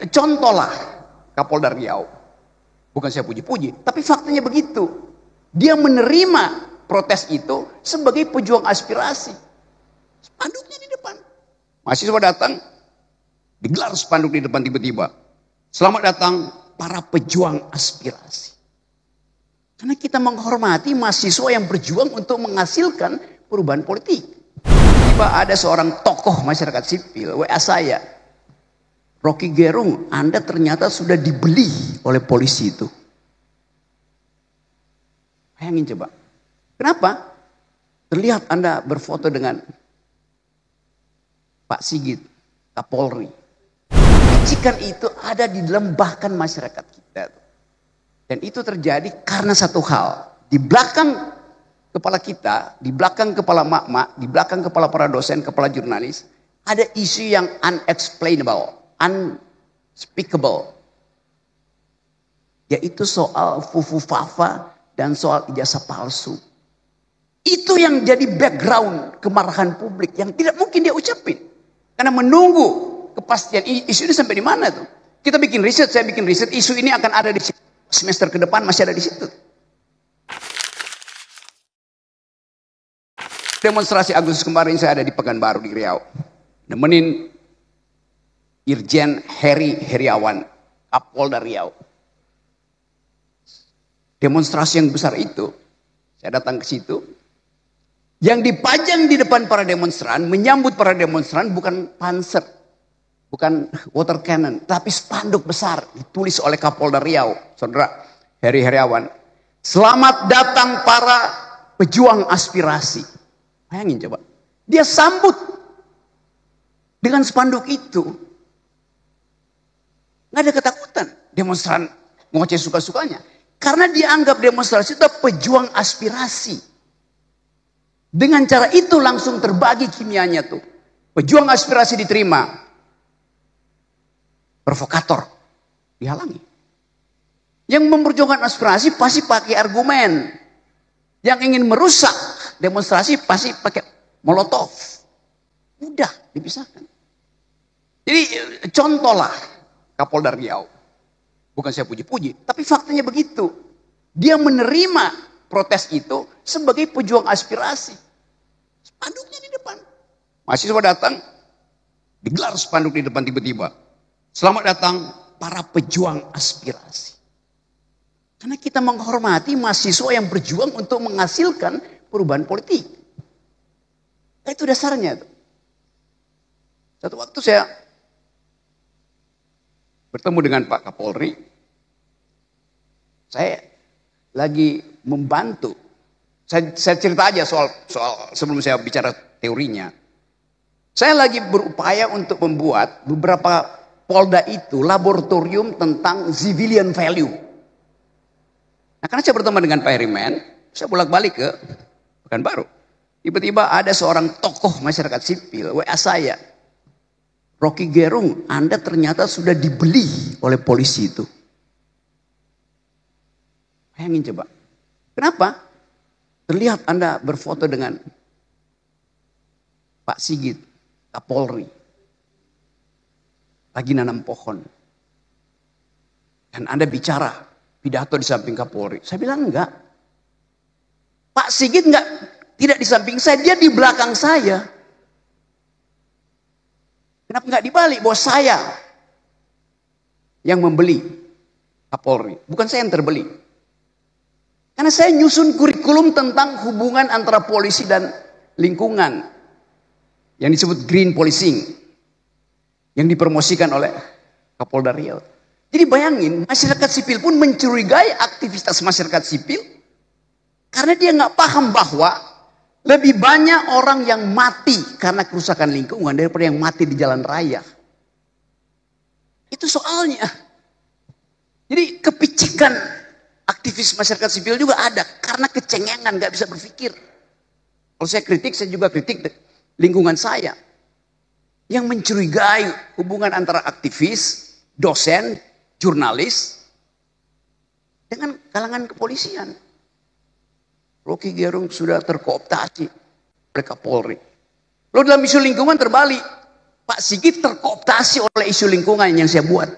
contohlah Kapolda Riau. Bukan saya puji-puji, tapi faktanya begitu. Dia menerima protes itu sebagai pejuang aspirasi. Spanduknya di depan. Mahasiswa datang, digelar spanduk di depan tiba-tiba. Selamat datang para pejuang aspirasi. Karena kita menghormati mahasiswa yang berjuang untuk menghasilkan perubahan politik. Tiba ada seorang tokoh masyarakat sipil, WA saya. Rocky Gerung, Anda ternyata sudah dibeli oleh polisi itu. Bayangin coba. Kenapa? Terlihat Anda berfoto dengan Pak Sigit, Kapolri. Bisikan itu ada di dalam bahkan masyarakat kita. Dan itu terjadi karena satu hal. Di belakang kepala kita, di belakang kepala mak-mak, di belakang kepala para dosen, kepala jurnalis, ada isu yang unexplainable, unspeakable. Yaitu soal fufu fafa dan soal ijazah palsu. Itu yang jadi background kemarahan publik yang tidak mungkin dia ucapin. Karena menunggu kepastian isu ini sampai di mana tuh. Kita bikin riset, saya bikin riset, isu ini akan ada di semester ke depan masih ada di situ. Demonstrasi Agustus kemarin saya ada di Pekanbaru di Riau. Nemenin Irjen Heri Heriawan, Kapolda Riau. Demonstrasi yang besar itu, saya datang ke situ. Yang dipajang di depan para demonstran, menyambut para demonstran bukan panser, bukan water cannon, tapi spanduk besar ditulis oleh Kapolda Riau, Saudara Heri Heriawan. Selamat datang para pejuang aspirasi. Bayangin coba. Dia sambut dengan spanduk itu. Nggak ada ketakutan. Demonstran ngoceh suka-sukanya. Karena dia anggap demonstrasi itu pejuang aspirasi. Dengan cara itu langsung terbagi kimianya tuh. Pejuang aspirasi diterima. Provokator dihalangi. Yang memperjuangkan aspirasi pasti pakai argumen. Yang ingin merusak demonstrasi pasti pakai molotov. Udah dipisahkan. Jadi contohlah Kapolda Riau. Bukan saya puji-puji, tapi faktanya begitu. Dia menerima protes itu sebagai pejuang aspirasi. Spanduknya di depan. Mahasiswa datang, digelar spanduk di depan tiba-tiba. Selamat datang para pejuang aspirasi. Karena kita menghormati mahasiswa yang berjuang untuk menghasilkan perubahan politik. Nah, itu dasarnya. Satu waktu saya bertemu dengan Pak Kapolri. Saya lagi membantu. Saya cerita aja soal sebelum saya bicara teorinya. Saya lagi berupaya untuk membuat beberapa Polda itu laboratorium tentang civilian value. Nah, karena saya bertemu dengan Pak Herimen, saya bolak-balik ke Pekanbaru. Tiba-tiba ada seorang tokoh masyarakat sipil, WA saya. Rocky Gerung, Anda ternyata sudah dibeli oleh polisi itu. Bayangin coba. Kenapa? Terlihat Anda berfoto dengan Pak Sigit, Kapolri. Lagi nanam pohon. Dan Anda bicara, pidato di samping Kapolri. Saya bilang enggak. Pak Sigit tidak di samping saya, dia di belakang saya. Kenapa enggak dibalik? Bahwa saya yang membeli Kapolri. Bukan saya yang terbeli. Karena saya nyusun kurikulum tentang hubungan antara polisi dan lingkungan. Yang disebut green policing. Yang dipromosikan oleh Kapolda Riau. Jadi bayangin, masyarakat sipil pun mencurigai aktivitas masyarakat sipil. Karena dia nggak paham bahwa lebih banyak orang yang mati karena kerusakan lingkungan daripada yang mati di jalan raya. Itu soalnya. Jadi kepicikan aktivis masyarakat sipil juga ada. Karena kecengengan, nggak bisa berpikir. Kalau saya kritik, saya juga kritik lingkungan saya. Yang mencurigai hubungan antara aktivis, dosen, jurnalis, dengan kalangan kepolisian. Rocky Gerung sudah terkooptasi oleh Kapolri. Lalu dalam isu lingkungan terbalik. Pak Sigit terkooptasi oleh isu lingkungan yang saya buat.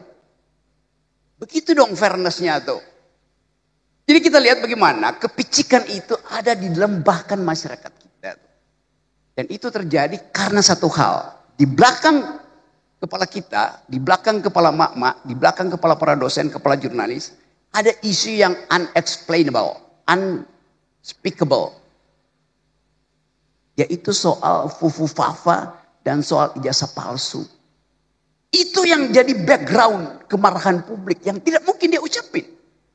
Begitu dong fairness-nya tuh. Jadi kita lihat bagaimana kepicikan itu ada di dalam bahkan masyarakat kita. Dan itu terjadi karena satu hal. Di belakang kepala kita, di belakang kepala mak-mak, di belakang kepala para dosen, kepala jurnalis, ada isu yang unexplainable, unspeakable. Yaitu soal fufu-fafa dan soal ijazah palsu. Itu yang jadi background kemarahan publik yang tidak mungkin dia ucapin.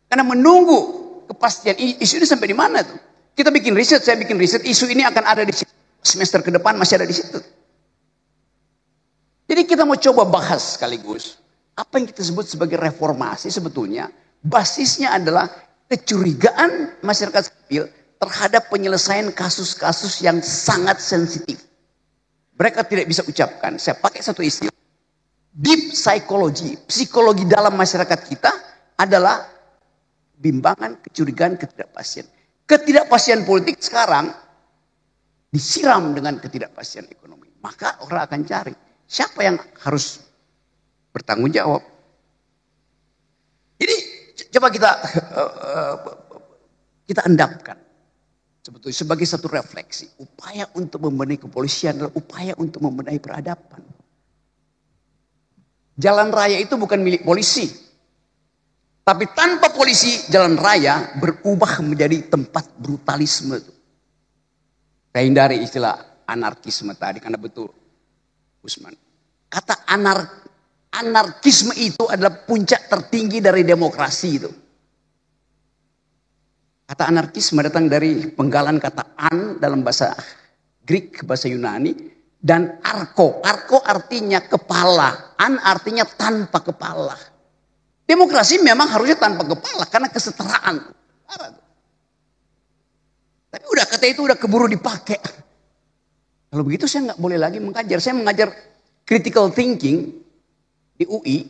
Karena menunggu kepastian isu ini sampai di mana tuh. Kita bikin riset, saya bikin riset, isu ini akan ada di semester ke depan, masih ada di situ. Jadi kita mau coba bahas sekaligus. Apa yang kita sebut sebagai reformasi sebetulnya basisnya adalah kecurigaan masyarakat sipil terhadap penyelesaian kasus-kasus yang sangat sensitif. Mereka tidak bisa ucapkan, saya pakai satu istilah. Deep psychology, psikologi dalam masyarakat kita adalah bimbangan, kecurigaan, ketidakpastian. Ketidakpastian politik sekarang disiram dengan ketidakpastian ekonomi. Maka orang akan cari siapa yang harus bertanggung jawab. Jadi coba kita endapkan sebetulnya sebagai satu refleksi. Upaya untuk membenahi kepolisian adalah upaya untuk membenahi peradaban. Jalan raya itu bukan milik polisi. Tapi tanpa polisi, jalan raya berubah menjadi tempat brutalisme. Saya hindari istilah anarkisme tadi, karena betul, Usman. Kata anarkisme itu adalah puncak tertinggi dari demokrasi itu. Kata anarkisme datang dari penggalan kata an dalam bahasa Greek, bahasa Yunani. Dan arko artinya kepala, an artinya tanpa kepala. Demokrasi memang harusnya tanpa kepala karena kesetaraan. Tapi udah kata itu udah keburu dipakai. Kalau begitu saya nggak boleh lagi mengajar. Saya mengajar critical thinking di UI.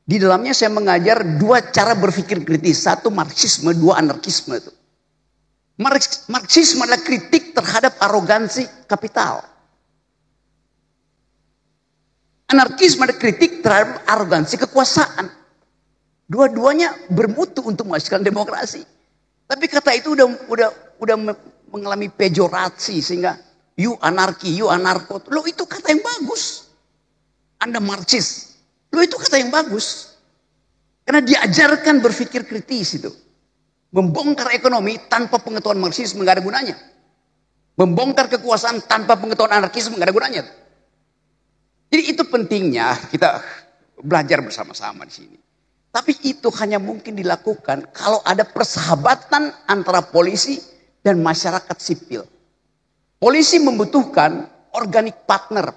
Di dalamnya saya mengajar dua cara berpikir kritis, satu marxisme, dua anarkisme. Marxisme adalah kritik terhadap arogansi kapital. Anarkisme ada kritik terhadap arogansi kekuasaan. Dua-duanya bermutu untuk menghasilkan demokrasi. Tapi kata itu udah mengalami pejorasi sehingga you anarki, you anarko. Loh itu kata yang bagus. Anda marxis. Loh itu kata yang bagus. Karena diajarkan berpikir kritis itu. Membongkar ekonomi tanpa pengetahuan marxisme nggak ada gunanya. Membongkar kekuasaan tanpa pengetahuan anarkisme nggak ada gunanya. Jadi itu pentingnya kita belajar bersama-sama di sini. Tapi itu hanya mungkin dilakukan kalau ada persahabatan antara polisi dan masyarakat sipil. Polisi membutuhkan organic partner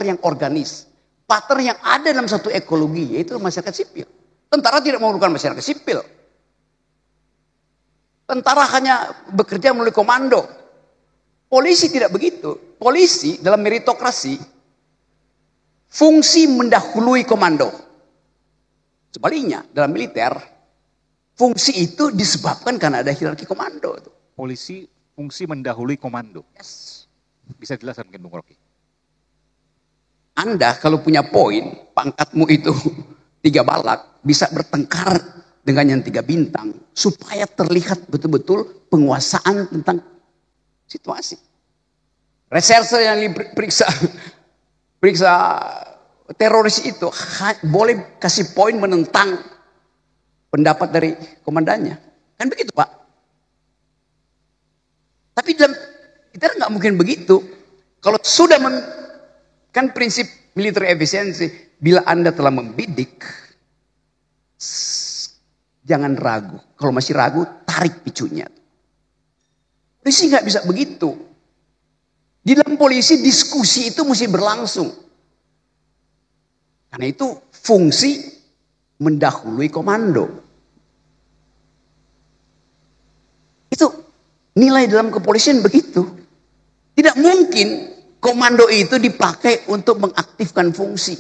yang organis. Partner yang ada dalam satu ekologi, yaitu masyarakat sipil. Tentara tidak memerlukan masyarakat sipil. Tentara hanya bekerja melalui komando. Polisi tidak begitu. Polisi dalam meritokrasi fungsi mendahului komando. Sebaliknya dalam militer fungsi itu disebabkan karena ada hierarki komando. Polisi fungsi mendahului komando. Yes. Bisa jelaskan mungkin Bung Rocky? Anda kalau punya poin, pangkatmu itu 3 balak, bisa bertengkar dengan yang 3 bintang supaya terlihat betul-betul penguasaan tentang situasi. Reserse yang diperiksa teroris itu boleh kasih poin menentang pendapat dari komandannya. Kan begitu Pak. Tapi kita nggak mungkin begitu. Kalau sudah kan prinsip military efisiensi, bila Anda telah membidik, jangan ragu. Kalau masih ragu, tarik picunya. Polisi nggak bisa begitu. Di dalam polisi diskusi itu mesti berlangsung. Karena itu fungsi mendahului komando. Itu nilai dalam kepolisian begitu. Tidak mungkin komando itu dipakai untuk mengaktifkan fungsi.